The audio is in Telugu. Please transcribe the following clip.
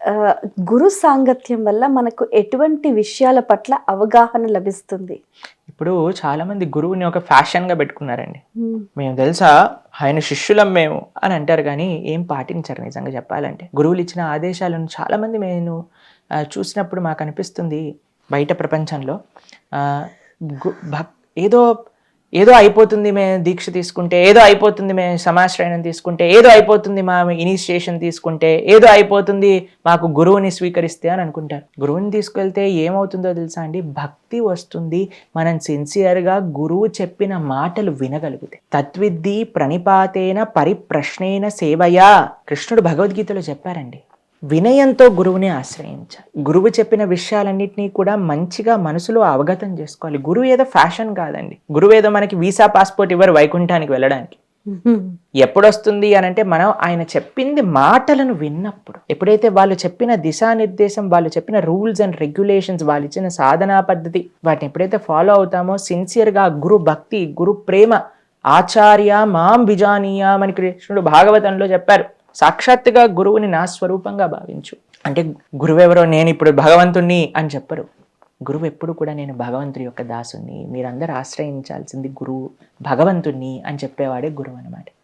ఆహ్, గురు సాంగత్యం వల్ల మనకు ఎటువంటి విషయాల పట్ల అవగాహన లభిస్తుంది? ఇప్పుడు చాలామంది గురువుని ఒక ఫ్యాషన్‌గా పెట్టుకున్నారండి. హ్మ్. మేము తెలుసా ఆయన శిష్యులం మేము అని అంటారు గానీ, ఏం పాటించరు నిజంగా చెప్పాలంటే. గురువులిచ్చిన ఆదేశాలను చాలామంది నేను చూసినప్పుడు మాకనిపిస్తుంది బయట ప్రపంచంలో ఆహ్, గు భక్ ఏదో ఏదో అయిపోతుంది మేము దీక్ష తీసుకుంటే, ఏదో అయిపోతుంది మేము సమాశ్రయణం తీసుకుంటే, ఏదో అయిపోతుంది మా ఇనిషియేషన్ తీసుకుంటే, ఏదో అయిపోతుంది మాకు గురువుని స్వీకరిస్తే అని అనుకుంటారు. గురువుని తీసుకెళ్తే ఏమవుతుందో తెలుసా అండి? భక్తి వస్తుంది. మనం సిన్సియర్‌గా గురువు చెప్పిన మాటలు వినగలిగితే. తత్విద్ధి ప్రణిపాతేన పరిప్రశ్నేన సేవయా కృష్ణుడు భగవద్గీతలో చెప్పారండి. వినయంతో గురువుని ఆశ్రయించాలి. గురువు చెప్పిన విషయాలన్నిటినీ కూడా మంచిగా మనసులో అవగతం చేసుకోవాలి. గురువు ఏదో ఫ్యాషన్ కాదండి. గురువు ఏదో మనకి వీసా పాస్‌పోర్ట్ ఇవ్వరు వైకుంఠానికి వెళ్ళడానికి. ఎప్పుడొస్తుంది అనంటే మనం ఆయన చెప్పింది మాటలను విన్నప్పుడు. ఎప్పుడైతే వాళ్ళు చెప్పిన దిశానిర్దేశం, వాళ్ళు చెప్పిన రూల్స్ అండ్ రెగ్యులేషన్స్, వాళ్ళు ఇచ్చిన సాధనా పద్ధతి వాటిని ఎప్పుడైతే ఫాలో అవుతామో సిన్సియర్‌గా గురు భక్తి, గురు ప్రేమ, ఆచార్య మాం విజానీయాం అని కృష్ణుడు భాగవతంలో చెప్పారు. సాక్షాత్తుగా గురువుని నా స్వరూపంగా భావించు. అంటే గురువెవరో నేను ఇప్పుడు భగవంతుణ్ణి అని చెప్పరు. గురువు ఎప్పుడు కూడా నేను భగవంతుడి యొక్క దాసుని, మీరందరూ ఆశ్రయించాల్సింది గురువు భగవంతుణ్ణి అని చెప్పేవాడే గురువు అనమాట.